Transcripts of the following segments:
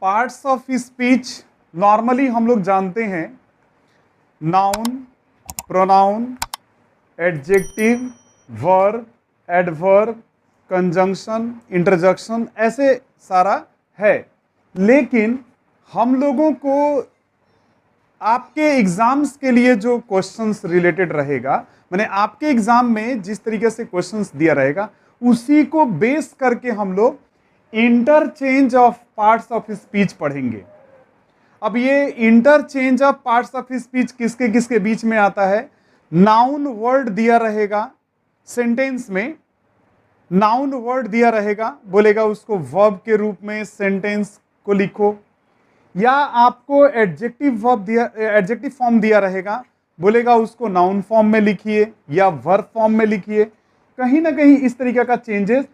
Parts of speech normally हम लोग जानते हैं noun, pronoun, adjective, verb, adverb, conjunction, interjection, ऐसे सारा है। लेकिन हम लोगों को आपके एग्जाम्स के लिए जो क्वेश्चंस रिलेटेड रहेगा, माने आपके एग्जाम में जिस तरीके से क्वेश्चंस दिया रहेगा उसी को बेस करके हम लोग interchange of parts of speech पढ़ेंगे। अब ये interchange of parts of speech किसके किसके बीच में आता है? नाउन वर्ड दिया रहेगा सेंटेंस में, नाउन वर्ड दिया रहेगा, बोलेगा उसको वर्ब के रूप में सेंटेंस को लिखो, या आपको एडजेक्टिव वर्ब दिया, एडजेक्टिव फॉर्म दिया रहेगा, बोलेगा उसको नाउन फॉर्म में लिखिए या वर्ब फॉर्म में लिखिए। कहीं ना कहीं इस तरीके का चेंजेस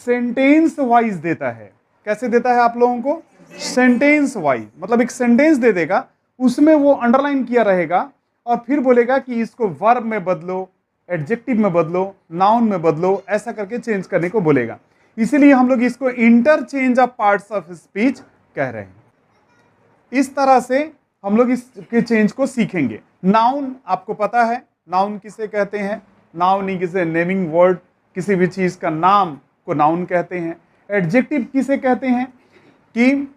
सेंटेंस वाइज देता है। कैसे देता है आप लोगों को? सेंटेंस वाइज, मतलब एक सेंटेंस दे देगा, उसमें वो अंडरलाइन किया रहेगा और फिर बोलेगा कि इसको वर्ब में बदलो, एडजेक्टिव में बदलो, नाउन में बदलो, ऐसा करके चेंज करने को बोलेगा। इसीलिए हम लोग इसको interchange of parts of speech कह रहे हैं। इस तरह से हम लोग इसके चेंज को सीखेंगे। नाउन आपको पता है, नाउन किसे कहते हैं? नाउन ही किसे नेमिंग वर्ड, किसी भी चीज का नाम को नाउन कहते हैं। एडजेक्टिव किसे कहते हैं? कि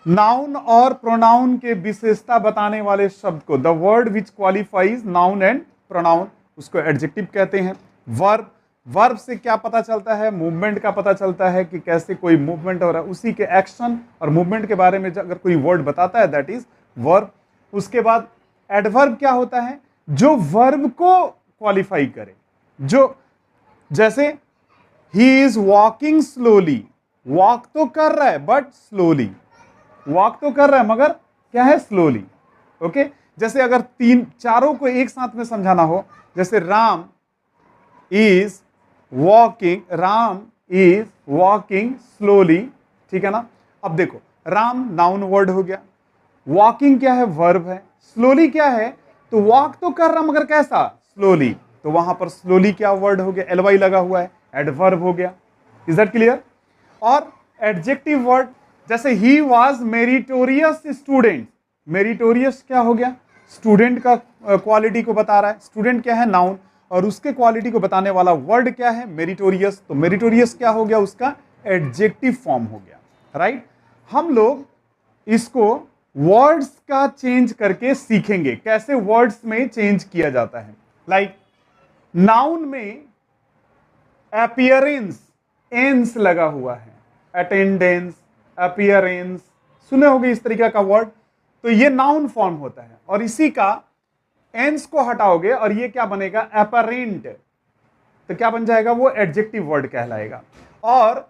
नाउन और प्रोनाउन के विशेषता बताने वाले शब्द को, the word which qualifies noun and pronoun, उसको एडजेक्टिव कहते हैं। वर्ब, वर्ब से क्या पता चलता है? मूवमेंट का पता चलता है कि कैसे कोई मूवमेंट हो रहा है, उसी के एक्शन और मूवमेंट के बारे में अगर कोई वर्ड बताता है दैट इज वर्ब। उसके बाद एडवर्ब क्या होता है? जो वर्ब को क्वालिफाई करे, जो जैसे he is walking slowly, walk तो कर रहा है बट स्लोली, वॉक तो कर रहा है मगर क्या है? स्लोली। ओके, जैसे अगर तीन चारों को एक साथ में समझाना हो, जैसे Ram is walking, Ram is walking slowly, ठीक है ना। अब देखो, राम नाउन वर्ड हो गया, वॉकिंग क्या है? वर्ब है, स्लोली क्या है? तो वॉक तो कर रहा मगर कैसा? स्लोली। तो वहां पर स्लोली क्या वर्ड हो गया? एलवाई लगा हुआ है, एडवर्ब हो गया। Is that clear? और एडजेक्टिव वर्ड, जैसे he was meritorious student, meritorious क्या हो गया? स्टूडेंट का क्वालिटी को बता रहा है। स्टूडेंट क्या है? नाउन, और उसके क्वालिटी को बताने वाला वर्ड क्या है? मेरिटोरियस। तो मेरिटोरियस क्या हो गया? उसका एडजेक्टिव फॉर्म हो गया, राइट। हम लोग इसको वर्ड्स का चेंज करके सीखेंगे, कैसे वर्ड्स में चेंज किया जाता है। लाइक नाउन में अपीयरेंस, एंस लगा हुआ है, अटेंडेंस, अपीयरेंस, सुने होंगे इस तरीके का वर्ड। तो ये नाउन फॉर्म होता है, और इसी का एंस को हटाओगे और ये क्या बनेगा? अपरेंट। तो क्या बन जाएगा? वो एडजेक्टिव वर्ड कहलाएगा। और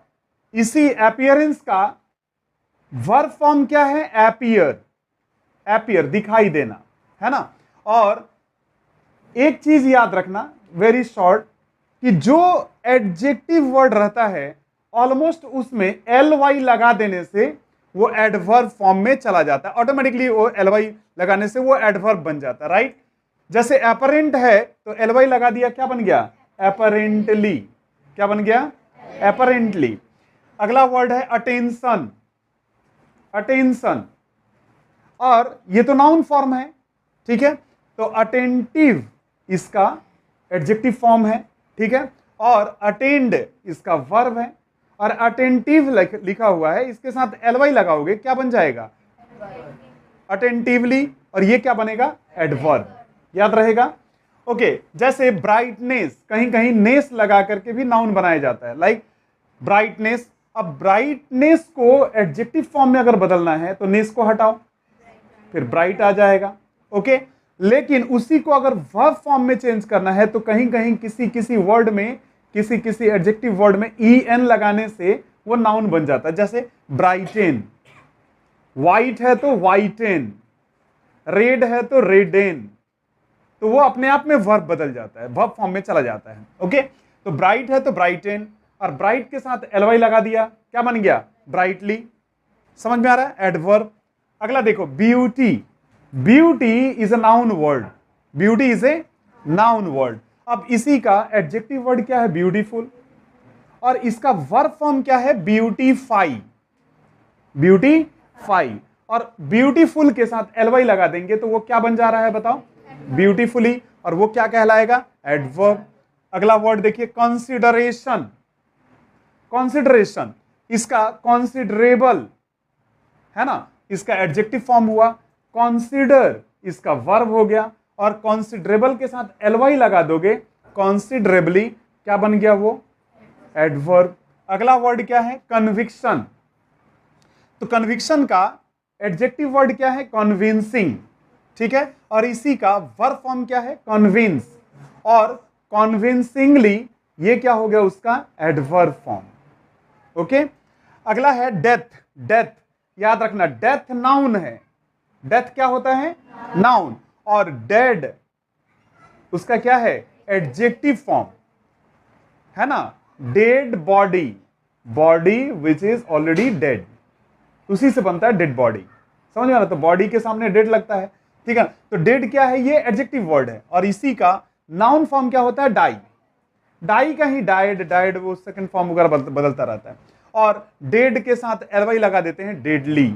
इसी अपीयरेंस का वर्ब फॉर्म क्या है? अपीयर, अपीयर दिखाई देना, है ना। और एक चीज याद रखना वेरी शॉर्ट, कि जो एडजेक्टिव वर्ड रहता है ऑलमोस्ट उसमें एल वाई लगा देने से वो एडवर्ब फॉर्म में चला जाता है, ऑटोमेटिकली वो एल वाई लगाने से वो एडवर्ब बन जाता है, राइट। जैसे अपरेंट है तो एल वाई लगा दिया, क्या बन गया? अपरेंटली। क्या बन गया? अपरेंटली। अगला वर्ड है अटेंशन, अटेंशन, और ये तो नाउन फॉर्म है, ठीक है। तो अटेंटिव इसका एडजेक्टिव फॉर्म है, ठीक है, और अटेंड इसका वर्ब है, और अटेंटिव लिखा हुआ है, इसके साथ एलवाई लगाओगे क्या बन जाएगा? अटेंटिवली। और ये क्या बनेगा? एडवर्ब। याद रहेगा? ओके, जैसे ब्राइटनेस, कहीं कहीं नेस लगा करके भी नाउन बनाया जाता है, लाइक ब्राइटनेस। अब ब्राइटनेस को एडजेक्टिव फॉर्म में अगर बदलना है तो नेस को हटाओ, फिर ब्राइट आ जाएगा, ओके। लेकिन उसी को अगर वर्ब फॉर्म में चेंज करना है तो कहीं कहीं किसी किसी वर्ड में, किसी किसी एडजेक्टिव वर्ड में ई एन लगाने से वो नाउन बन जाता है। जैसे ब्राइटेन, व्हाइट है तो व्हाइटेन, रेड है तो रेडेन, तो वो अपने आप में वर्ब बदल जाता है, वर्ब फॉर्म में चला जाता है, ओके। तो ब्राइट है तो ब्राइटेन, और ब्राइट के साथ एलवाई लगा दिया, क्या बन गया? ब्राइटली। समझ में आ रहा है? एडवर्ब। अगला देखो, beauty, beauty is a noun word, beauty is a noun word. अब इसी का एडजेक्टिव वर्ड क्या है? ब्यूटीफुल। और इसका वर्ब फॉर्म क्या है? Beautify, beautify. और ब्यूटीफुल के साथ एलवाई लगा देंगे तो वो क्या बन जा रहा है बताओ? ब्यूटीफुली। और वो क्या कहलाएगा? एडवर्ब। अगला वर्ड देखिए, कंसिडरेशन। कंसिडरेशन, इसका कंसिडरेबल है ना, इसका एडजेक्टिव फॉर्म हुआ। कंसिडर इसका वर्ब हो गया, और कंसिडरेबल के साथ एलवाई लगा दोगे, कंसिडरेबली, क्या बन गया वो? एडवर्ब। अगला वर्ड क्या है? कन्विक्शन। तो कन्विक्शन का एडजेक्टिव वर्ड क्या है? कन्विंसिंग, ठीक है। और इसी का वर्ब फॉर्म क्या है? कन्विंस। और कन्विंसिंगली, ये क्या हो गया उसका? Adverb form. ओके। अगला है डेथ। डेथ, याद रखना, डेथ नाउन है। डेथ क्या होता है? नाउन। और डेड उसका क्या है? एडजेक्टिव फॉर्म, है ना। Dead body, body which is already dead, उसी से बनता है डेड बॉडी। समझ में आ रहा? तो बॉडी के सामने डेड लगता है, ठीक है। तो डेड क्या है? ये एडजेक्टिव वर्ड है। और इसी का नाउन फॉर्म क्या होता है? डाई। डाई का ही डाइड, डाइड वो सेकंड फॉर्म वगैरह बदलता रहता है। और डेड के साथ एलवाई लगा देते हैं, डेडली,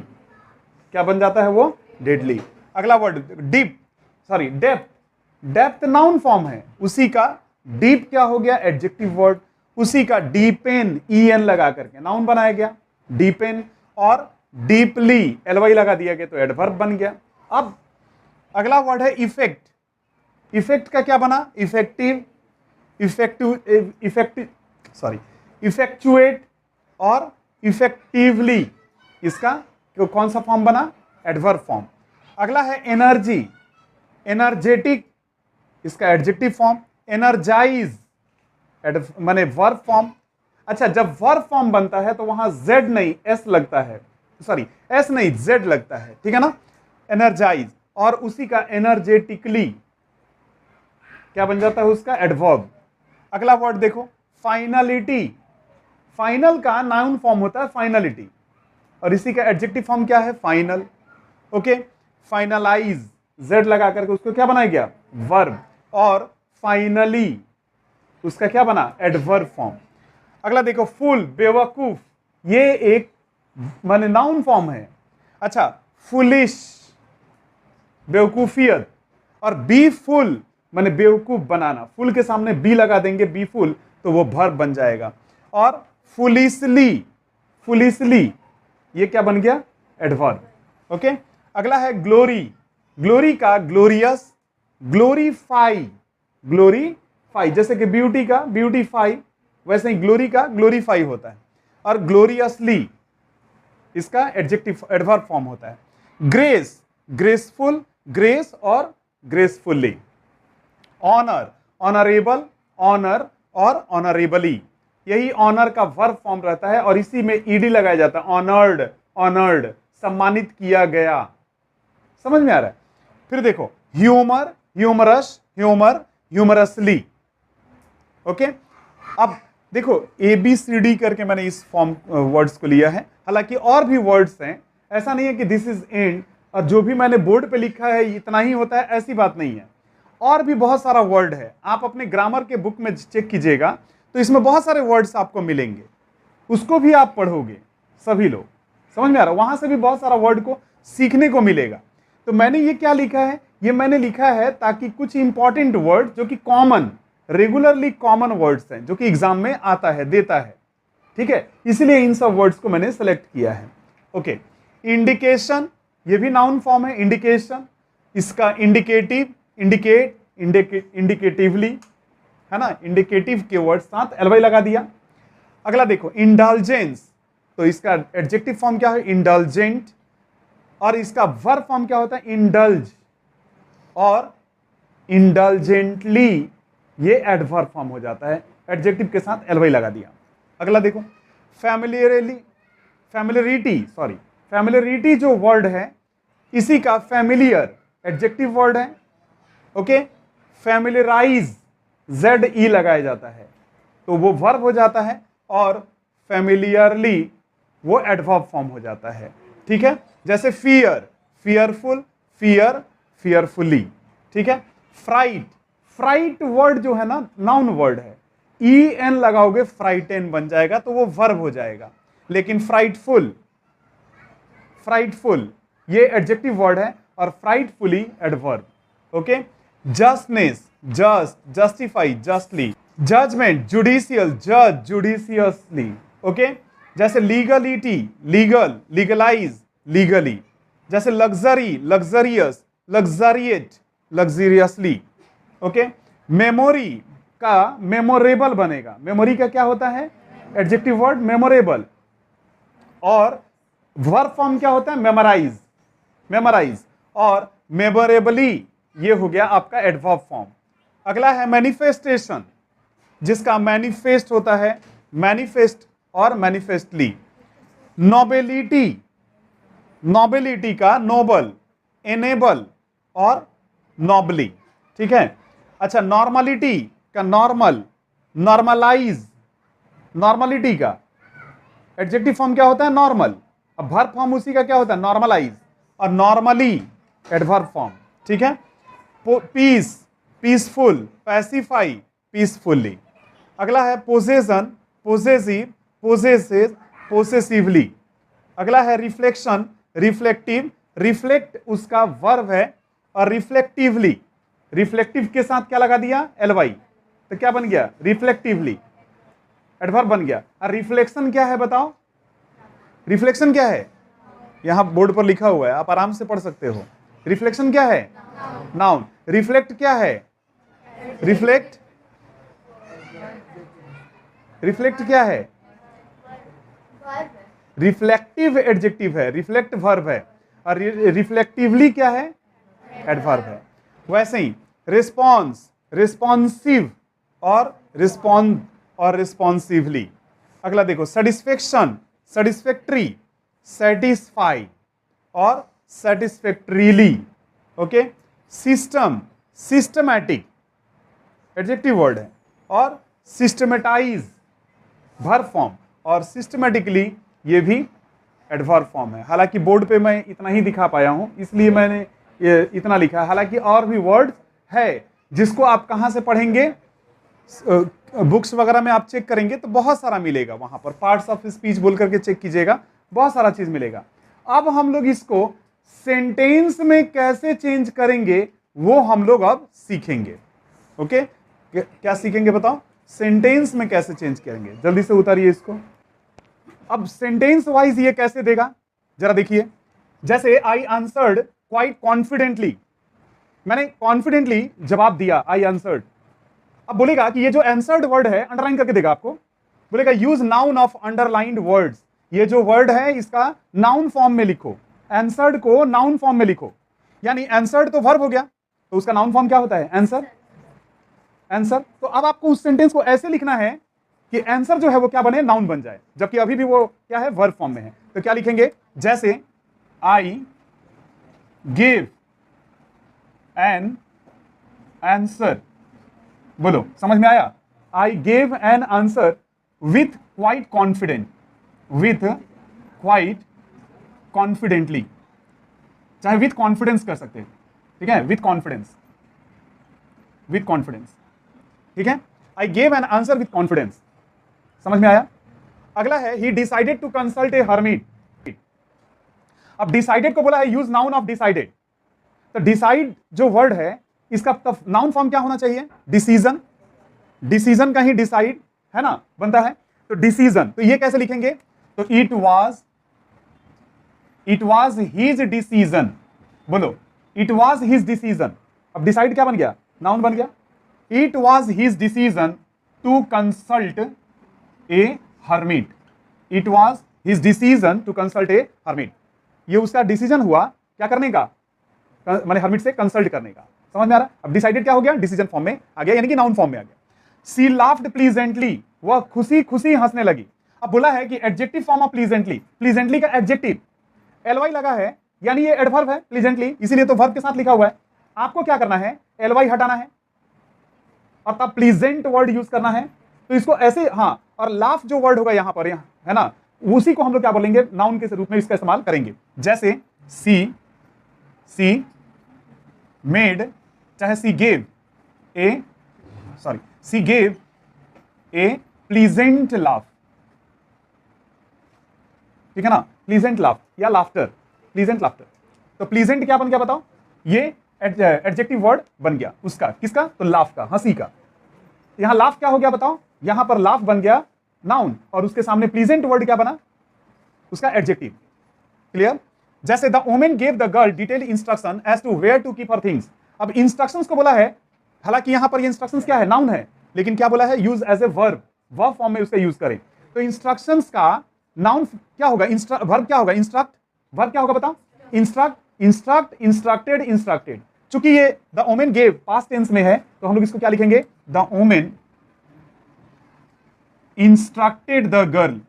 क्या बन जाता है वो? डेडली। अगला word deep, sorry depth. Depth noun form है, उसी का डीप क्या हो गया? Adjective word. उसी का डीपेन, ई-एन लगा करके नाउन बनाया गया, डीपेन। और डीपली एलवाई लगा दिया गया तो एडवर्ब बन गया। अब अगला वर्ड है इफेक्ट। इफेक्ट का क्या बना? इफेक्टिव, इफेक्चुएट और इफेक्टिवली, इसका कौन सा फॉर्म बना? Adverb form. अगला है एनर्जी। एनर्जेटिक, इसका एडजेक्टिव फॉर्म। एनर्जाइज माने वर्ब फॉर्म। अच्छा, जब वर्ब फॉर्म बनता है तो वहां जेड नहीं एस लगता है, सॉरी एस नहीं जेड लगता है, ठीक है ना। एनर्जाइज। और उसी का एनर्जेटिकली क्या बन जाता है उसका? एडवर्ब। अगला वर्ड देखो, फाइनलिटी। फाइनल का नाउन फॉर्म होता है फाइनलिटी, और इसी का एडजेक्टिव फॉर्म क्या है? फाइनल। ओके। फाइनलाइज, जेड लगा करके उसको क्या बनाया गया? वर्ब। और फाइनली उसका क्या बना? Adverb form. अगला देखो, फुल, बेवकूफ, ये एक माने नाउन फॉर्म है। अच्छा, फुलिश, बेवकूफियत। और बी फुल माने बेवकूफ बनाना, फुल के सामने बी लगा देंगे, बी फुल, तो वो वर्ब बन जाएगा। और फुलिशली, फुलिशली ये क्या बन गया? एडवर्ब। ओके। अगला है ग्लोरी। ग्लोरी का ग्लोरियस, ग्लोरीफाई, ग्लोरीफाई, जैसे कि ब्यूटी का ब्यूटीफाई, वैसे ही ग्लोरी का ग्लोरीफाई होता है। और ग्लोरियसली इसका एडजेक्टिव एडवर्ब फॉर्म होता है। ग्रेस, ग्रेसफुल, ग्रेस और ग्रेसफुली। ऑनर, ऑनरेबल, ऑनर और ऑनरेबली, यही ऑनर का वर्ब फॉर्म रहता है, और इसी में ईडी लगाया जाता है। ऑनर्ड, ऑनर्ड, सम्मानित किया गया। समझ में आ रहा है? फिर देखो, humour, humorous, humour, humorously. Okay. अब देखो, ABCD करके मैंने इस फॉर्म वर्ड्स को लिया है, हालांकि और भी वर्ड्स हैं, ऐसा नहीं है कि दिस इज एंड और जो भी मैंने बोर्ड पे लिखा है इतना ही होता है, ऐसी बात नहीं है। और भी बहुत सारा वर्ड है, आप अपने ग्रामर के बुक में चेक कीजिएगा तो इसमें बहुत सारे वर्ड्स आपको मिलेंगे, उसको भी आप पढ़ोगे सभी लोग। समझ में आ रहा है? वहां से भी बहुत सारा वर्ड को सीखने को मिलेगा। तो मैंने ये क्या लिखा है? ये मैंने लिखा है ताकि कुछ इंपॉर्टेंट वर्ड जो कि कॉमन, रेगुलरली कॉमन वर्ड्स हैं, जो कि एग्जाम में आता है, देता है, ठीक है, इसलिए इन सब वर्ड्स को मैंने सेलेक्ट किया है। ओके। इंडिकेशन, ये भी नाउन फॉर्म है, इंडिकेशन। इसका इंडिकेटिव, इंडिकेट, इंडिकेटिवली, है ना, इंडिकेटिव के वर्ड साथ एलवाई लगा दिया। अगला देखो, इंडल्जेंस, तो इसका एडजेक्टिव फॉर्म क्या है? इंडल्जेंट। और इसका वर्ब फॉर्म क्या होता है? इंडल्ज। और इंडल्जेंटली ये एडवर्ब फॉर्म हो जाता है, एडजेक्टिव के साथ एलवाई लगा दिया। अगला देखो, फैमिलियरली, फैमिलियरिटी, सॉरी फैमिलियरिटी जो वर्ड है, इसी का फैमिलियर एडजेक्टिव वर्ड है। ओके। फैमिलियराइज, ZE लगाया जाता है तो वो वर्ब हो जाता है, और फैमिलियरली वो एडवर्ब फॉर्म हो जाता है, ठीक है। जैसे फियर, फियरफुल, फियर, फियरफुली, ठीक है। फ्राइट, फ्राइट वर्ड जो है ना, नाउन वर्ड है, en लगाओगे फ्राइटेन बन जाएगा, तो वो वर्ब हो जाएगा। लेकिन फ्राइटफुल, फ्राइटफुल ये एडजेक्टिव वर्ड है और frightfully adverb. Okay, justness, just, justify, justly, judgement, judicial, जज, जुडिशियसली। ओके, जैसे लीगलिटी, लीगल, लीगलाइज, लीगली। जैसे luxury, luxurious, luxuriate, luxuriously. Okay, memory का मेमोरेबल बनेगा। मेमोरी का क्या होता है? Adjective word memorable. और वर्ब फॉर्म क्या होता है? Memorise, memorise. और मेमोरेबली ये हो गया आपका एडवर्ब फॉर्म। अगला है मैनिफेस्टेशन, जिसका मैनिफेस्ट होता है मैनिफेस्ट और मैनिफेस्टली। नोबेलिटी, नोबेलिटी का नोबल, एनेबल और नॉबली। ठीक है। अच्छा, नॉर्मलिटी का नॉर्मल, नॉर्मलाइज। नॉर्मलिटी का एडजेक्टिव फॉर्म क्या होता है? नॉर्मल। अब वर्ब फॉर्म उसी का क्या होता है? नॉर्मलाइज। और नॉर्मली एडवर्ब फॉर्म। ठीक है। Peace, peaceful, pacify, peacefully. अगला है पोजेशन, पोजेसिव, पोजेसेस, पोसेसिवली। अगला है रिफ्लेक्शन, रिफ्लेक्टिव, रिफ्लेक्ट उसका वर्ब है। और रिफ्लेक्टिवली, रिफ्लेक्टिव के साथ क्या लगा दिया? एलवाई, तो क्या बन गया? रिफ्लेक्टिवली एडवर्ब बन गया। और रिफ्लेक्शन क्या है बताओ? रिफ्लेक्शन क्या है? यहां बोर्ड पर लिखा हुआ है, आप आराम से पढ़ सकते हो। रिफ्लेक्शन क्या है? नाउन। रिफ्लेक्ट क्या है? रिफ्लेक्ट, रिफ्लेक्ट क्या है? रिफ्लेक्टिव एडजेक्टिव है, रिफ्लेक्ट वर्ब है। और रिफ्लेक्टिवली क्या है? एडवर्ब है। वैसे ही रिस्पॉन्स, रिस्पॉन्सिव और रिस्पॉन्ड और रिस्पॉन्सिवली। अगला देखो, सेटिस्फेक्शन, सेटिस्फैक्ट्री, सेटिस्फाई और satisfactorily. Okay, system, systematic adjective word है। और सिस्टमेटाइज वर्ब फॉर्म। और सिस्टमैटिकली ये भी एडवर्ब फॉर्म है। हालांकि बोर्ड पे मैं इतना ही दिखा पाया हूं, इसलिए मैंने ये इतना लिखा है। हालांकि और भी वर्ड है जिसको आप कहां से पढ़ेंगे, बुक्स वगैरह में आप चेक करेंगे तो बहुत सारा मिलेगा। वहां पर पार्ट्स ऑफ स्पीच बोल करके चेक कीजिएगा, बहुत सारा चीज मिलेगा। अब हम लोग इसको सेंटेंस में कैसे चेंज करेंगे वो हम लोग अब सीखेंगे। ओके, क्या सीखेंगे बताओ? सेंटेंस में कैसे चेंज करेंगे। जल्दी से उतारिए इसको। अब सेंटेंस वाइज ये कैसे देगा जरा देखिए। जैसे आई आंसर्ड क्वाइट कॉन्फिडेंटली, मैंने कॉन्फिडेंटली जवाब दिया, आई आंसर्ड। अब बोलेगा कि ये जो आंसर्ड वर्ड है, अंडरलाइन करके देगा आपको, बोलेगा use noun of underlined words. ये जो वर्ड है इसका नाउन फॉर्म में लिखो, आंसर्ड को नाउन फॉर्म में लिखो। यानी आंसर्ड तो वर्ब हो गया, तो उसका नाउन फॉर्म क्या होता है? Answer, answer. तो अब आपको उस सेंटेंस को ऐसे लिखना है कि आंसर जो है वो क्या बने? नाउन बन जाए, जबकि अभी भी वो क्या है? वर्ब फॉर्म में है। तो क्या लिखेंगे? जैसे आई गिव एन आंसर, बोलो समझ में आया? आई gave an answer with quite confident, with quite confidently, चाहे विथ कॉन्फिडेंस कर सकते हैं। ठीक है, विथ कॉन्फिडेंस, विथ कॉन्फिडेंस। ठीक है, I gave an answer with confidence. समझ में आया? अगला है he decided to consult a hermit. अब डिसाइडेड को बोला है यूज नाउन ऑफ डिसाइडेड। तो डिसाइड जो वर्ड है इसका नाउन फॉर्म क्या होना चाहिए? डिसीजन। डिसीजन का ही डिसाइड है ना बनता है, तो डिसीजन। तो ये कैसे लिखेंगे? तो इट वाज हिज डिसीजन। बोलो, इट वाज हिज डिसीजन। अब डिसाइड क्या बन गया? नाउन बन गया। It was his decision to consult a hermit. It was his decision to consult a hermit. ये उसका डिसीजन हुआ क्या करने का? माने हर्मिट से कंसल्ट करने का। समझ में आ रहा? अब डिसाइडेड क्या हो गया? डिसीजन फॉर्म में आ गया, यानी कि नाउन फॉर्म में आ गया। सी लाफ्ड प्लीजेंटली, वह खुशी खुशी हंसने लगी। अब बोला है कि adjective form of pleasantly, pleasantly का एडजेक्टिव एलवाई लगा है, यानी ये एडवर्ब है प्लीजेंटली, इसीलिए तो वर्ब के साथ लिखा हुआ है। आपको क्या करना है? एलवाई हटाना है और तब प्लीजेंट वर्ड यूज करना है। तो इसको ऐसे, हाँ, और लाफ जो वर्ड होगा यहां पर, यहाँ है ना, उसी को हम लोग क्या बोलेंगे? नाउन के रूप में इसका इस्तेमाल करेंगे। जैसे सी मेड, चाहे सी गेव ए प्लीजेंट लाफ, ठीक है ना, प्लीजेंट लाफ या लाफ्टर, प्लीजेंट लाफ्टर। तो प्लीजेंट क्या बन गया बताओ, ये एडजेक्टिव वर्ड बन गया उसका, किसका, तो लाफ का, हंसी का। यहां लाफ क्या हो गया बताओ, यहां पर लाफ बन गया नाउन और उसके सामने प्लीजेंट वर्ड क्या बना, उसका एडजेक्टिव। क्लियर। जैसे the woman gave the girl detail instruction as to where to keep her things. अब इंस्ट्रक्शंस को बोला है, हालांकि यहां पर ये इंस्ट्रक्शंस क्या है, नाउन है, लेकिन क्या बोला है, use as a verb, verb form में उसका यूज करें। तो इंस्ट्रक्शंस का नाउन क्या होगा, वर्ब क्या होगा, इंस्ट्रक्ट, वर्ब क्या होगा बताओ, इंस्ट्रक्ट, इंस्ट्रक्ट, इंस्ट्रक्टेड, इंस्ट्रक्टेड। चूंकि ये the woman gave past tense में है, तो हम लोग इसको क्या लिखेंगे, the woman instructed the girl.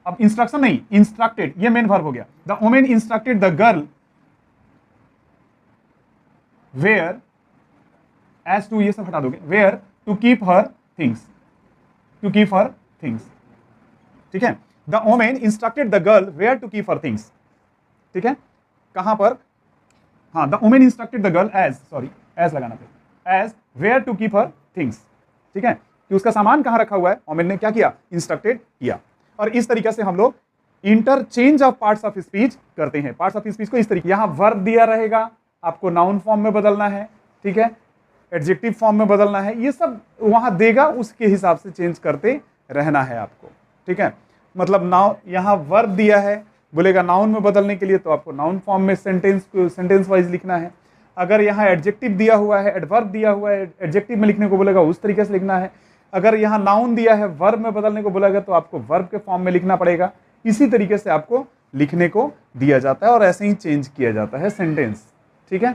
अब इंस्ट्रक्शन नहीं, इंस्ट्रक्टेड, ये मेन वर्ब हो गया। The woman instructed the girl where, as to ये सब हटा दोगे, where to keep her things, to keep her things, ठीक है। The woman instructed the girl where to keep her things, ठीक है। कहां पर, हाँ, the woman instructed the girl as, sorry as लगाना था, as where to keep her things, ठीक है, कि उसका सामान कहां रखा हुआ है, वुमन ने क्या किया, इंस्ट्रक्टेड किया। और इस तरीके से हम लोग interchange of parts of speech करते हैं। पार्ट्स ऑफ स्पीच को इस तरीके, यहां वर्ब दिया रहेगा, आपको नाउन फॉर्म में बदलना है, ठीक है, एडजेक्टिव फॉर्म में बदलना है, ये सब वहां देगा, उसके हिसाब से चेंज करते रहना है आपको, ठीक है। मतलब नाउ यहां वर्ब दिया है, बोलेगा नाउन में बदलने के लिए, तो आपको नाउन फॉर्म में सेंटेंस वाइज लिखना है। अगर यहाँ एडजेक्टिव दिया हुआ है, एडवर्ब दिया हुआ है, एडजेक्टिव में लिखने को बोलेगा उस तरीके से लिखना है। अगर यहाँ नाउन दिया है, वर्ब में बदलने को बोलेगा, तो आपको वर्ब के फॉर्म में लिखना पड़ेगा। इसी तरीके से आपको लिखने को दिया जाता है और ऐसे ही चेंज किया जाता है सेंटेंस, ठीक है।